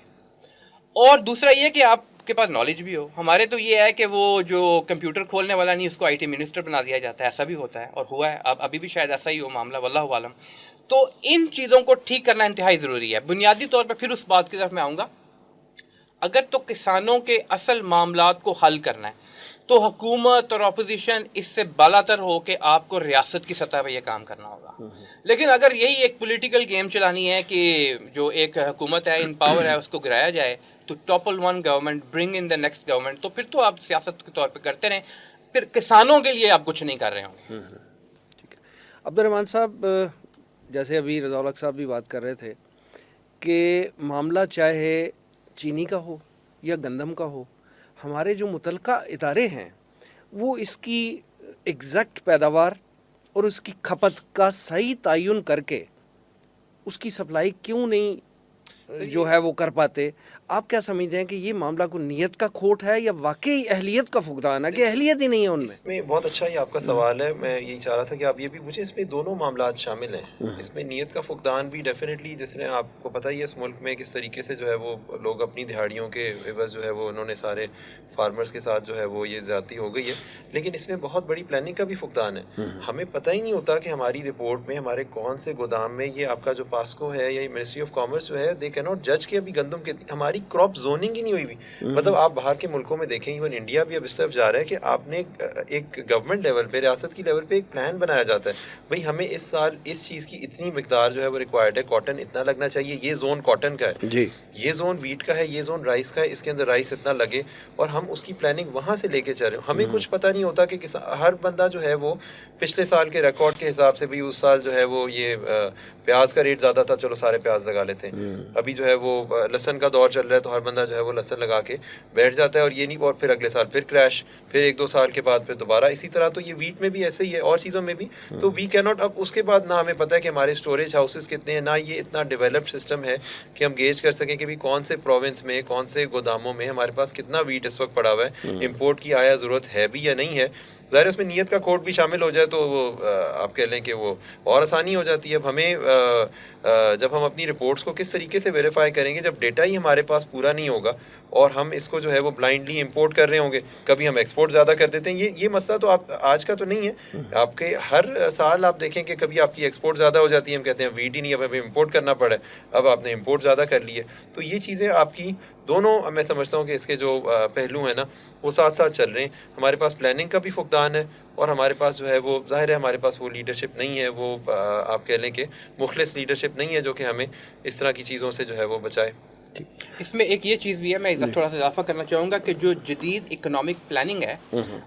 اور دوسرا یہ کہ آپ کے پاس نالج بھی ہو. ہمارے تو یہ ہے کہ وہ جو کمپیوٹر کھولنے والا نہیں اس کو آئی ٹی منسٹر بنا دیا جاتا ہے، ایسا بھی ہوتا ہے اور ہوا ہے، ابھی بھی شاید ایسا ہی ہو معاملہ، واللہ عالم. تو ان چیزوں کو ٹھیک کرنا انتہائی ضروری ہے. بنیادی طور پر پھر اس بات کی طرف میں آؤں گا، اگر تو کسانوں کے اصل معاملات کو حل کرنا ہے تو حکومت اور اپوزیشن اس سے بالاتر ہو کہ آپ کو ریاست کی سطح پہ یہ کام کرنا ہوگا. لیکن اگر یہی ایک پولیٹیکل گیم چلانی ہے کہ جو ایک حکومت ہے ان پاور ہے اس کو گرایا جائے تو topple one government bring in the next government, تو پھر تو آپ سیاست کے طور پہ کرتے رہیں، پھر کسانوں کے لیے آپ کچھ نہیں کر رہے ہوں گے. عبد الرحمن صاحب، جیسے ابھی رضا الحق صاحب بھی بات کر رہے تھے کہ معاملہ چاہے چینی کا ہو یا گندم کا ہو، ہمارے جو متعلقہ ادارے ہیں وہ اس کی ایگزیکٹ پیداوار اور اس کی کھپت کا صحیح تعین کر کے اس کی سپلائی کیوں نہیں جو ہے وہ کر پاتے. آپ کیا سمجھتے ہیں کہ یہ معاملہ کو نیت کا کھوٹ ہے یا واقعی اہلیت کا فقدان ہے کہ اہلیت ہی نہیں ہے ان میں؟ اس میں بہت اچھا یہ آپ کا سوال ہے. میں یہی چاہ رہا تھا کہ آپ یہ بھی پوچھیں. اس میں دونوں معاملات شامل ہیں. اس میں نیت کا فقدان بھی ڈیفینیٹلی، جس نے آپ کو پتہ ہی ہے اس ملک میں کس طریقے سے جو ہے وہ لوگ اپنی دہاڑیوں کے عوض جو ہے وہ انہوں نے سارے فارمرز کے ساتھ جو ہے وہ یہ زیادتی ہو گئی ہے. لیکن اس میں بہت بڑی پلاننگ کا بھی فقدان ہے. ہمیں پتہ ہی نہیں ہوتا کہ ہماری رپورٹ میں ہمارے کون سے گودام میں یہ آپ کا جو پاسکو ہے یا منسٹری آف کامرس جو ہے دے کی ناٹ جج کہ ابھی گندم کے ہماری کراپ زوننگ ہی نہیں ہوئی ہوئی. مطلب آپ باہر کے ملکوں میں دیکھیں، ایون انڈیا بھی اب اس طرف جا رہا ہے کہ آپ نے ایک گورنمنٹ لیول پہ، ریاست کی لیول پہ ایک پلان بنایا جاتا ہے، بھئی ہمیں اس سال اس چیز کی اتنی مقدار جو ہے وہ ریکوائرڈ ہے، کاٹن اتنا لگنا چاہیے، یہ زون کاٹن کا ہے جی، یہ زون ویٹ کا ہے، یہ زون رائس کا ہے، اس کے اندر رائس اتنا لگے، اور ہم اس کی پلاننگ وہاں سے لے کے چل رہے ہیں. ہمیں کچھ پتہ نہیں ہوتا کہ ہر بندہ جو ہے وہ پچھلے سال کے ریکارڈ کے حساب سے بھی اس سال جو ہے وہ یہ پیاز کا ریٹ زیادہ تھا، چلو سارے پیاز لگا لیتے ہیں. ابھی جو ہے وہ لہسن کا دور چل رہا ہے تو ہر بندہ جو ہے وہ لہسن لگا کے بیٹھ جاتا ہے، اور یہ نہیں، اور پھر اگلے سال پھر کریش، پھر ایک دو سال کے بعد پھر دوبارہ اسی طرح. تو یہ ویٹ میں بھی ایسے ہی ہے اور چیزوں میں بھی. تو وی کی ناٹ، اب اس کے بعد نہ ہمیں پتہ ہے کہ ہمارے اسٹوریج ہاؤسز کتنے ہیں، نہ یہ اتنا ڈیولپڈ سسٹم ہے کہ ہم گیج کر سکیں کہ بھی کون سے پروونس میں، کون سے گوداموں میں ہمارے پاس کتنا ویٹ اس وقت پڑا ہوا ہے، امپورٹ کی آیا ضرورت ہے بھی یا نہیں ہے. ظاہر اس میں نیت کا کوڈ بھی شامل ہو جائے تو وہ آپ کہہ لیں کہ وہ اور آسانی ہو جاتی ہے. اب ہمیں جب ہم اپنی رپورٹس کو کس طریقے سے ویریفائی کریں گے جب ڈیٹا ہی ہمارے پاس پورا نہیں ہوگا اور ہم اس کو جو ہے وہ بلائنڈلی امپورٹ کر رہے ہوں گے، کبھی ہم ایکسپورٹ زیادہ کر دیتے ہیں. یہ مسئلہ تو آپ آج کا تو نہیں ہے، آپ کے ہر سال آپ دیکھیں کہ کبھی آپ کی ایکسپورٹ زیادہ ہو جاتی ہے، ہم کہتے ہیں ویٹ ہی نہیں، اب ہمیں امپورٹ کرنا پڑا ہے، اب آپ نے امپورٹ زیادہ کر لی ہے. تو یہ چیزیں آپ کی دونوں، میں سمجھتا ہوں کہ اس کے جو پہلو ہیں نا وہ ساتھ ساتھ چل رہے ہیں. ہمارے پاس پلاننگ کا بھی فقدان ہے اور ہمارے پاس جو ہے وہ ظاہر ہے ہمارے پاس وہ لیڈرشپ نہیں ہے، وہ آپ کہہ لیں کہ مخلص لیڈرشپ نہیں ہے جو کہ ہمیں اس طرح کی چیزوں سے جو ہے وہ بچائے. اس میں ایک یہ چیز بھی ہے، میں تھوڑا سا اضافہ کرنا چاہوں گا کہ جو جدید اکنامک پلاننگ ہے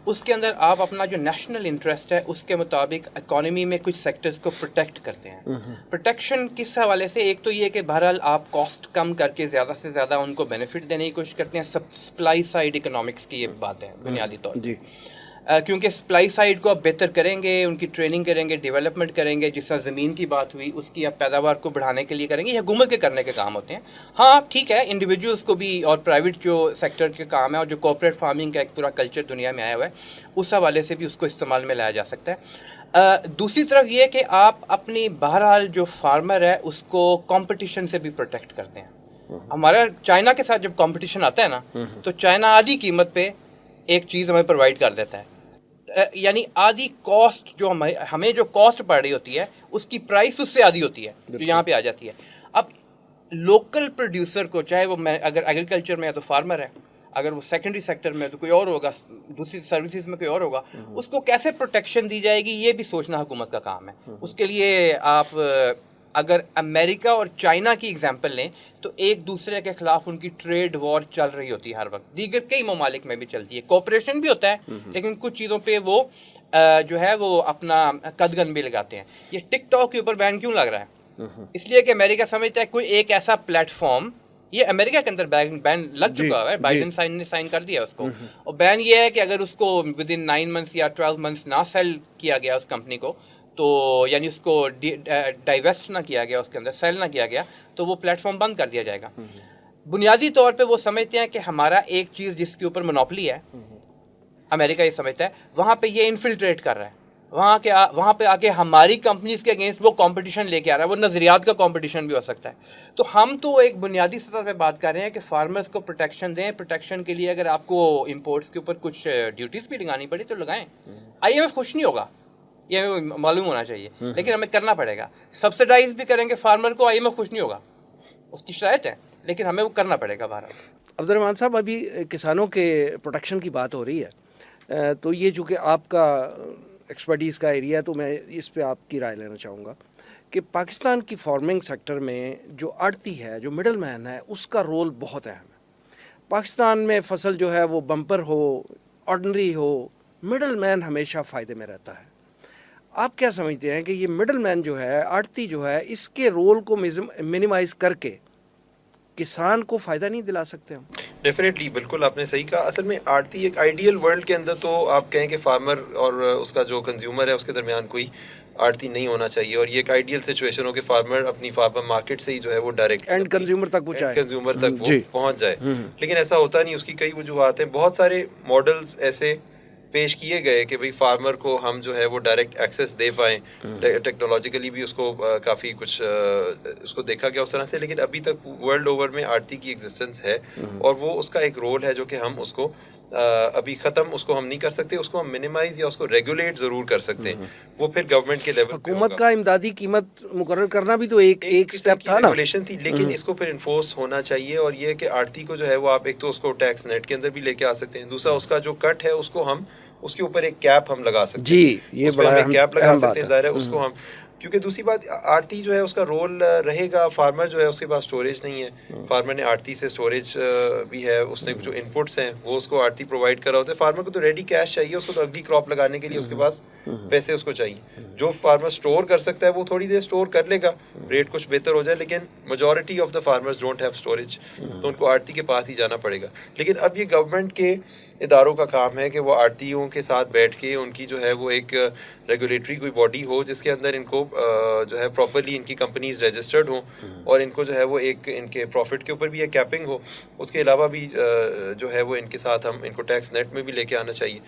اس کے اندر آپ اپنا جو نیشنل انٹرسٹ ہے اس کے مطابق اکانومی میں کچھ سیکٹرز کو پروٹیکٹ کرتے ہیں. پروٹیکشن کس حوالے سے؟ ایک تو یہ کہ بہرحال آپ کاسٹ کم کر کے زیادہ سے زیادہ ان کو بینیفٹ دینے کی کوشش کرتے ہیں. سپلائی سائڈ اکنامکس کی یہ بات ہے بنیادی طور پر، کیونکہ سپلائی سائڈ کو آپ بہتر کریں گے، ان کی ٹریننگ کریں گے، ڈیولپمنٹ کریں گے، جس طرح زمین کی بات ہوئی اس کی آپ پیداوار کو بڑھانے کے لیے کریں گے. یہ حکومت کے کرنے کے کام ہوتے ہیں. ہاں ٹھیک ہے، انڈیویجولس کو بھی اور پرائیویٹ جو سیکٹر کے کام ہے اور جو کوپریٹ فارمنگ کا ایک پورا کلچر دنیا میں آیا ہوا ہے اس حوالے سے بھی اس کو استعمال میں لایا جا سکتا ہے. دوسری طرف یہ کہ آپ اپنی بہرحال جو فارمر ہے اس کو کمپٹیشن سے بھی پروٹیکٹ کرتے ہیں. ہمارا چائنا کے ساتھ جب کمپٹیشن آتا ہے نا تو چائنا آدھی قیمت پہ ایک چیز ہمیں پرووائڈ کر دیتا ہے، یعنی آدھی کاسٹ جو ہمیں جو کاسٹ پڑ رہی ہوتی ہے اس کی پرائس اس سے آدھی ہوتی ہے جو یہاں پہ آ جاتی ہے. اب لوکل پروڈیوسر کو، چاہے وہ اگر ایگریکلچر میں ہے تو فارمر ہے، اگر وہ سیکنڈری سیکٹر میں ہے تو کوئی اور ہوگا، دوسری سروسز میں کوئی اور ہوگا، اس کو کیسے پروٹیکشن دی جائے گی یہ بھی سوچنا حکومت کا کام ہے. اس کے لیے آپ اگر امریکہ اور چائنا کی اگزامپل لیں تو ایک دوسرے کے خلاف ان کی ٹریڈ وار چل رہی ہوتی ہے ہر وقت. دیگر کئی ممالک میں بھی چلتی ہے، کوپریشن بھی ہوتا ہے لیکن کچھ چیزوں پہ وہ جو ہے وہ اپنا قدغن بھی لگاتے ہیں. یہ ٹک ٹاک کے اوپر بین کیوں لگ رہا ہے؟ اس لیے کہ امریکہ سمجھتا ہے کوئی ایک ایسا پلیٹ فارم، یہ امریکہ کے اندر بین لگ چکا ہے، بائیڈن نے سائن کر دیا اس کو، اور بین یہ ہے کہ اگر اس کو ود ان 9 months یا 12 months نہ سیل کیا گیا اس کمپنی کو، تو یعنی اس کو ڈائیویسٹ نہ کیا گیا، اس کے اندر سیل نہ کیا گیا، تو وہ پلیٹ فارم بند کر دیا جائے گا. بنیادی طور پہ وہ سمجھتے ہیں کہ ہمارا ایک چیز جس کے اوپر منوپلی ہے، امریکہ یہ سمجھتا ہے وہاں پہ یہ انفلٹریٹ کر رہا ہے، وہاں پہ آ کے ہماری کمپنیز کے اگینسٹ وہ کمپٹیشن لے کے آ رہا ہے، وہ نظریات کا کمپٹیشن بھی ہو سکتا ہے. تو ہم تو ایک بنیادی سطح پہ بات کر رہے ہیں کہ فارمرز کو پروٹیکشن دیں. پروٹیکشن کے لیے اگر آپ کو امپورٹس کے اوپر کچھ ڈیوٹیز بھی لگانی پڑی تو لگائیں. IMF خوش نہیں ہوگا، یہ ہمیں معلوم ہونا چاہیے، لیکن ہمیں کرنا پڑے گا. سبسڈائز بھی کریں گے فارمر کو، IMF خوش نہیں ہوگا، اس کی شرائط ہے، لیکن ہمیں وہ کرنا پڑے گا. بہرحال عبد الرحمان صاحب، ابھی کسانوں کے پروٹیکشن کی بات ہو رہی ہے، تو یہ چونکہ آپ کا ایکسپرٹیز کا ایریا ہے تو میں اس پہ آپ کی رائے لینا چاہوں گا کہ پاکستان کی فارمنگ سیکٹر میں جو آڑتی ہے، جو مڈل مین ہے، اس کا رول بہت اہم ہے. پاکستان میں فصل جو ہے وہ بمپر ہو، آرڈنری ہو، مڈل مین ہمیشہ فائدے میں رہتا ہے. آپ کیا سمجھتے ہیں کہ یہ مڈل مین جو ہے، آڑتی جو ہے، اس کے رول کو منیمائز کر کے کسان کو فائدہ نہیں دلا سکتے ہم؟ ڈیفینیٹلی، بالکل آپ نے صحیح کہا. اصل میں آڑتی ایک آئیڈیل ورلڈ کے اندر تو آپ کہیں کہ فارمر اور اس کا جو کنزیومر ہے اس کے درمیان کوئی آڑتی نہیں ہونا چاہیے، اور یہ ایک آئیڈیل سچویشن ہو کہ فارمر اپنی فارمر مارکیٹ سے ہی جو ہے وہ ڈائریکٹ اینڈ کنزیومر تک پہنچائے، کنزیومر تک وہ پہنچ جائے. لیکن ایسا ہوتا نہیں، اس کی کئی وجوہات ہیں. بہت سارے ماڈلز ایسے پیش کیے گئے کہ بھئی فارمر کو ہم جو ہے وہ ڈائریکٹ ایکسیس دے پائیں. ٹیکنالوجیکلی بھی اس کو کافی کچھ اس کو دیکھا گیا اس طرح سے، لیکن ابھی تک ورلڈ اوور میں آڑتی کی ایگزسٹنس ہے، اور وہ اس کا ایک رول ہے جو کہ ہم اس کو ابھی ختم اس کو ہم نہیں کر سکتے. اس کو ہم منیمائز یا اس کو ریگولیٹ ضرور کر سکتے ہیں، وہ پھر گورنمنٹ کے لیول پہ حکومت کا امدادی قیمت مقرر کرنا بھی تو ایک سٹیپ تھا نا، ریگولیشن تھی، لیکن اس کو پھر انفورس ہونا چاہیے. اور یہ کہ آڑتی کو جو ہے وہ آپ ایک تو اس کو ٹیکس نیٹ کے اندر بھی لے کے آ سکتے ہیں، دوسرا اس کا جو کٹ ہے اس کو ہم اس کے اوپر ایک کیپ ہم لگا سکتے ہیں. جی، یہ بڑا ایک کیپ لگا اہم سکتے بات ہیں، ہے. ظاہر ہے اس کو ہم، کیونکہ دوسری بات آڑتی جو ہے اس کا رول رہے گا. فارمر جو ہے اس کے پاس سٹوریج نہیں ہے، فارمر نے آڑتی سے سٹوریج بھی ہے، اس نے جو انپٹس ہیں وہ اس کو آڑتی پرووائڈ کرا ہوتا ہے. فارمر کو تو ریڈی کیش چاہیے، اس کو تو اگلی کراپ لگانے کے لیے اس کے پاس پیسے اس کو چاہیے. جو فارمر سٹور کر سکتا ہے وہ تھوڑی دیر سٹور کر لے گا، ریٹ کچھ بہتر ہو جائے، لیکن majority of the farmers don't have storage, تو ان کو آڑتی کے پاس ہی جانا پڑے گا. لیکن اب یہ گورنمنٹ کے اداروں کا کام ہے کہ وہ آڑتیوں کے ساتھ بیٹھ کے ان کی جو ہے وہ ایک ریگولیٹری کوئی باڈی ہو جس کے اندر ان کو جو ہے پراپرلی ان کی کمپنیز رجسٹرڈ ہوں، اور ان کو جو ہے وہ ایک ان کے پروفٹ کے اوپر بھی ایک کیپنگ ہو. اس کے علاوہ بھی جو ہے وہ ان کے ساتھ ہم ان کو ٹیکس نیٹ میں بھی لے کے آنا چاہیے.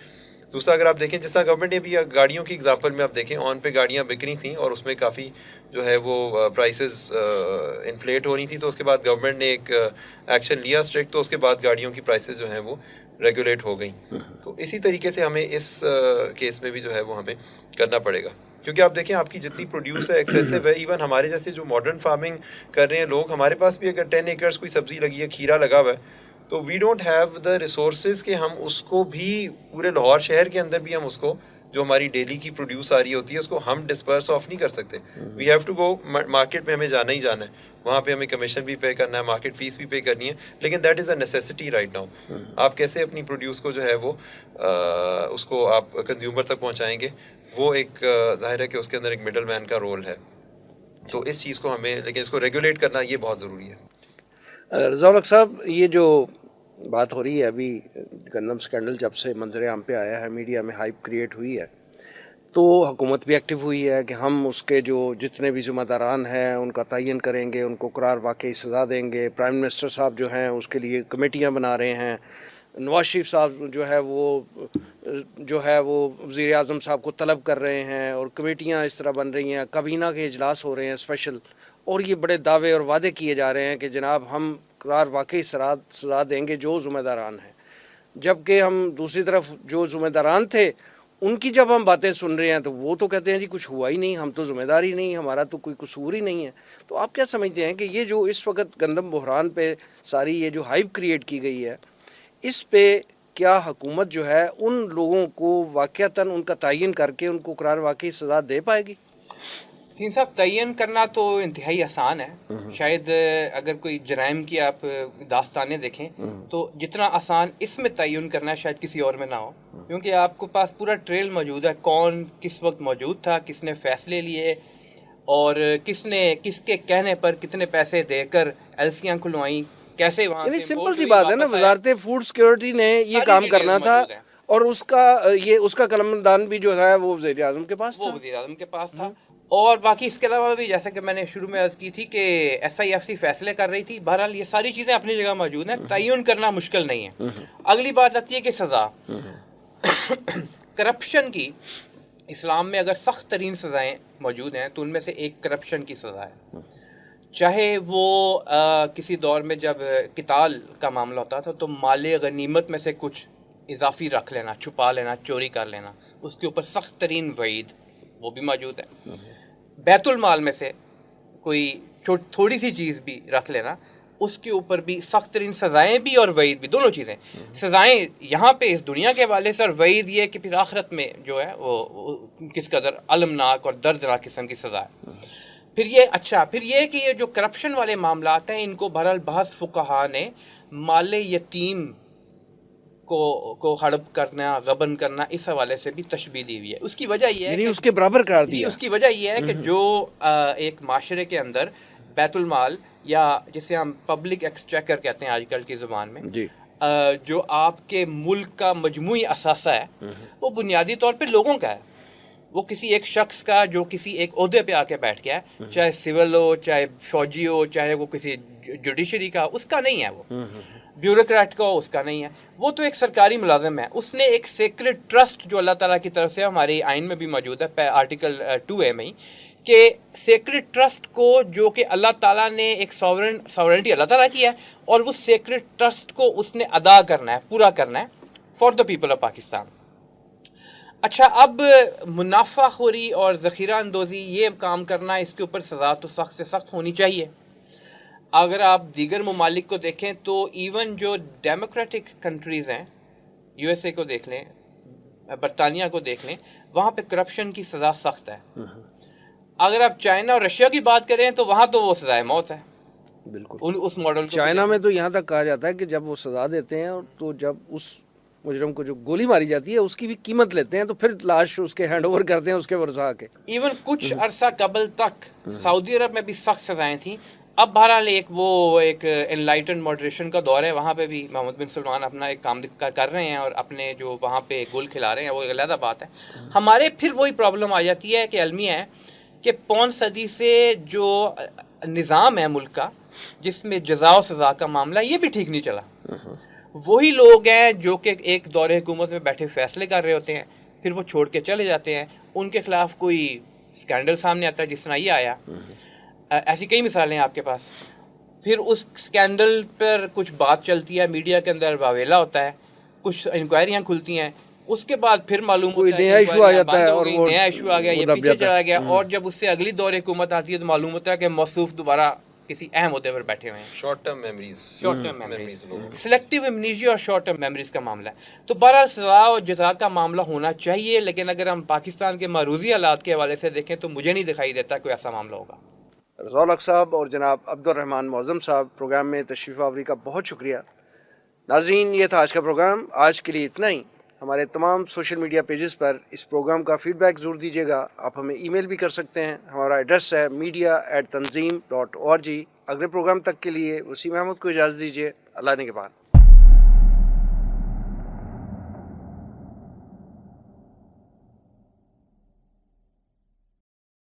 دوسرا اگر آپ دیکھیں جس طرح گورنمنٹ نے بھی گاڑیوں کی اگزامپل میں آپ دیکھیں، آن پہ گاڑیاں بک رہی تھیں اور اس میں کافی جو ہے وہ پرائسز انفلیٹ ہو رہی تھی، تو اس کے بعد گورنمنٹ نے ایک ایکشن لیا اسٹرکٹ، تو اس کے بعد گاڑیوں کی پرائسز جو ہیں وہ ریگولیٹ ہو گئیں. تو اسی طریقے سے ہمیں اس کیس میں بھی جو ہے وہ ہمیں کرنا پڑے گا، کیونکہ آپ دیکھیں آپ کی جتنی پروڈیوس ہے ایکسیسو ہے. ایون ہمارے جیسے جو ماڈرن فارمنگ کر رہے ہیں لوگ، ہمارے پاس بھی اگر 10 ایکرز کوئی سبزی لگی ہے، کھیرا لگا ہوا ہے، تو we don't have the resources کہ ہم اس کو بھی پورے لاہور شہر کے اندر بھی ہم اس کو جو ہماری ڈیلی کی پروڈیوس آ رہی ہوتی ہے اس کو ہم ڈسپرس آف نہیں کر سکتے. We have to go market میں، ہمیں جانا ہی جانا ہے، وہاں پہ ہمیں کمیشن بھی پے کرنا ہے، مارکیٹ فیس بھی پے کرنی ہے، لیکن that is a necessity right now. آپ کیسے اپنی پروڈیوس کو جو ہے وہ اس کو آپ کنزیومر تک پہنچائیں گے، وہ ایک ظاہر ہے کہ اس کے اندر ایک مڈل مین کا رول ہے. تو اس چیز کو ہمیں، لیکن اس کو ریگولیٹ کرنا یہ بہت ضروری ہے. رضا الحق صاحب، یہ جو بات ہو رہی ہے ابھی، گندم سکینڈل جب سے منظر عام پہ آیا ہے، میڈیا میں ہائپ کریٹ ہوئی ہے، تو حکومت بھی ایکٹیو ہوئی ہے کہ ہم اس کے جو جتنے بھی ذمہ داران ہیں ان کا تعین کریں گے، ان کو قرار واقعی سزا دیں گے. پرائم منسٹر صاحب جو ہیں اس کے لیے کمیٹیاں بنا رہے ہیں. نواز شریف صاحب جو ہے وہ وزیر اعظم صاحب کو طلب کر رہے ہیں، اور کمیٹیاں اس طرح بن رہی ہیں، کابینہ کے اجلاس ہو رہے ہیں اسپیشل، اور یہ بڑے دعوے اور وعدے کیے جا رہے ہیں کہ جناب ہم قرار واقعی سزا دیں گے جو ذمہ داران ہیں. جبکہ ہم دوسری طرف جو ذمہ داران تھے ان کی جب ہم باتیں سن رہے ہیں تو وہ تو کہتے ہیں جی کچھ ہوا ہی نہیں، ہم تو ذمہ دار ہی نہیں، ہمارا تو کوئی قصور ہی نہیں ہے. تو آپ کیا سمجھتے ہیں کہ یہ جو اس وقت گندم بحران پہ ساری یہ جو ہائپ کریٹ کی گئی ہے، اس پہ کیا حکومت جو ہے ان لوگوں کو واقعتاً ان کا تعین کر کے ان کو قرار واقعی سزا دے پائے گی؟ سین صاحب تعین کرنا تو انتہائی آسان ہے. شاید اگر کوئی جرائم کی آپ داستانیں دیکھیں تو جتنا آسان اس میں تعین کرنا ہے شاید کسی اور میں نہ ہو, کیونکہ آپ کو پاس پورا ٹریل موجود ہے, کون کس وقت موجود تھا, کس نے فیصلے لیے, اور کس کے کہنے پر کتنے پیسے دے کر ایلسیاں کھلوائیں, کیسے وہاں یعنی سے سمپل سی بات ہے نا, وزارت فوڈ سیکورٹی نے یہ کام کرنا تھا اور اس کا قلمدان بھی جو ہے وہ وزیر اعظم کے پاس تھا, وہ وزیر اعظم کے پاس تھا. اور باقی اس کے علاوہ بھی جیسا کہ میں نے شروع میں عرض کی تھی کہ ایس آئی ایف سی فیصلے کر رہی تھی. بہرحال یہ ساری چیزیں اپنی جگہ موجود ہیں, تعین کرنا مشکل نہیں ہے. اگلی بات آتی ہے کہ سزا. کرپشن کی اسلام میں اگر سخت ترین سزائیں موجود ہیں تو ان میں سے ایک کرپشن کی سزا ہے. چاہے وہ کسی دور میں جب قتال کا معاملہ ہوتا تھا تو مال غنیمت میں سے کچھ اضافی رکھ لینا, چھپا لینا, چوری کر لینا, اس کے اوپر سخت ترین وعید وہ بھی موجود ہے. بیت المال میں سے کوئی تھوڑی سی چیز بھی رکھ لینا, اس کے اوپر بھی سخت ترین سزائیں بھی اور وعید بھی, دونوں چیزیں. سزائیں یہاں پہ اس دنیا کے حوالے سے, اور وعید یہ کہ پھر آخرت میں جو ہے وہ کس قدر المناک اور دردناک قسم کی سزا ہے. پھر یہ کہ یہ جو کرپشن والے معاملات ہیں ان کو بہرحال بعض فقہا نے مال یتیم کو ہڑپ کرنا, غبن کرنا, اس حوالے سے بھی تشبیہ دی ہوئی ہے. اس کی وجہ یہ ہے یعنی کہ اس کے برابر کر دیا. اس کی وجہ یہ ہے کہ جو ایک معاشرے کے اندر بیت المال یا جسے ہم پبلک ایکسچیکر کہتے ہیں آج کل کی زبان میں, جو آپ کے ملک کا مجموعی اثاثہ ہے وہ بنیادی طور پہ لوگوں کا ہے. وہ کسی ایک شخص کا جو کسی ایک عہدے پہ آ کے بیٹھ گیا ہے, چاہے سول ہو, چاہے فوجی ہو, چاہے وہ کسی جوڈیشری کا, اس کا نہیں ہے, وہ بیوروکریٹ کا ہو, اس کا نہیں ہے. وہ تو ایک سرکاری ملازم ہے. اس نے ایک سیکرڈ ٹرسٹ جو اللہ تعالیٰ کی طرف سے ہمارے آئین میں بھی موجود ہے, آرٹیکل 2A میں ہی, کہ سیکرڈ ٹرسٹ کو جو کہ اللہ تعالیٰ نے ایک ساورنٹی اللہ تعالیٰ کی ہے, اور وہ سیکرڈ ٹرسٹ کو اس نے ادا کرنا ہے, پورا کرنا ہے for the people of Pakistan. اچھا, اب منافع خوری اور ذخیرہ اندوزی یہ کام کرنا, اس کے اوپر سزا تو سخت سے سخت ہونی چاہیے. اگر آپ دیگر ممالک کو دیکھیں تو ایون جو ڈیموکریٹک کنٹریز ہیں, یو ایس اے کو دیکھ لیں, برطانیہ کو دیکھ لیں, وہاں پہ کرپشن کی سزا سخت ہے. اگر آپ چائنا اور رشیا کی بات کریں تو وہاں تو وہ سزائے موت ہے. بالکل اس ماڈل کو چائنا میں تو یہاں تک کہا جاتا ہے کہ جب وہ سزا دیتے ہیں تو جب اس مجرم کو جو گولی ماری جاتی ہے اس کی بھی قیمت لیتے ہیں, تو پھر لاش اس کے ہینڈ اوور کرتے ہیں اس کے ورثاء کے. ایون کچھ عرصہ قبل تک سعودی عرب میں بھی سخت سزائیں تھیں. اب بہرحال ایک انلائٹنڈ ماڈریشن کا دور ہے, وہاں پہ بھی محمد بن سلمان اپنا ایک کام کر رہے ہیں اور اپنے جو وہاں پہ گول کھلا رہے ہیں وہ ایک علیحدہ بات ہے. ہمارے پھر وہی پرابلم آ جاتی ہے کہ المیہ ہے کہ 5 صدی سے جو نظام ہے ملک کا, جس میں جزا و سزا کا معاملہ, یہ بھی ٹھیک نہیں چلا. وہی لوگ ہیں جو کہ ایک دور حکومت میں بیٹھے فیصلے کر رہے ہوتے ہیں, پھر وہ چھوڑ کے چلے جاتے ہیں. ان کے خلاف کوئی سکینڈل سامنے آتا ہے جس طرح یہ آیا, ایسی کئی مثالیں ہیں آپ کے پاس. پھر اس سکینڈل پر کچھ بات چلتی ہے, میڈیا کے اندر واویلا ہوتا ہے, کچھ انکوائریاں کھلتی ہیں, اس کے بعد پھر معلوم ہوتا ہے نیا ایشو آ جاتا ہے اور نیا ایشو آ گیا, یہ پیچھے چلا گیا, اور جب اس سے اگلی دور حکومت آتی ہے تو معلوم ہوتا ہے کہ موصوف دوبارہ کسی اہم عہدے پر بیٹھے ہوئے ہیں. شارٹ ٹرم میموریز, سلیکٹیو امنیشیا اور شارٹ ٹرم میموریز کا معاملہ ہے. تو بہرحال سزا اور جزا کا معاملہ ہونا چاہیے, لیکن اگر ہم پاکستان کے معروضی حالات کے حوالے سے دیکھیں تو مجھے نہیں دکھائی دیتا کوئی ایسا معاملہ ہوگا. رضا الحق صاحب اور جناب عبد الرحمان معظم صاحب, پروگرام میں تشریف آوری کا بہت شکریہ. ناظرین, یہ تھا آج کا پروگرام. آج کے لیے اتنا ہی. ہمارے تمام سوشل میڈیا پیجز پر اس پروگرام کا فیڈ بیک ضرور دیجیے گا. آپ ہمیں ای میل بھی کر سکتے ہیں. ہمارا ایڈریس ہے media@tanzeem.org. اگلے پروگرام تک کے لیے وسیم احمد کو اجازت دیجیے. اللہ نگہبان.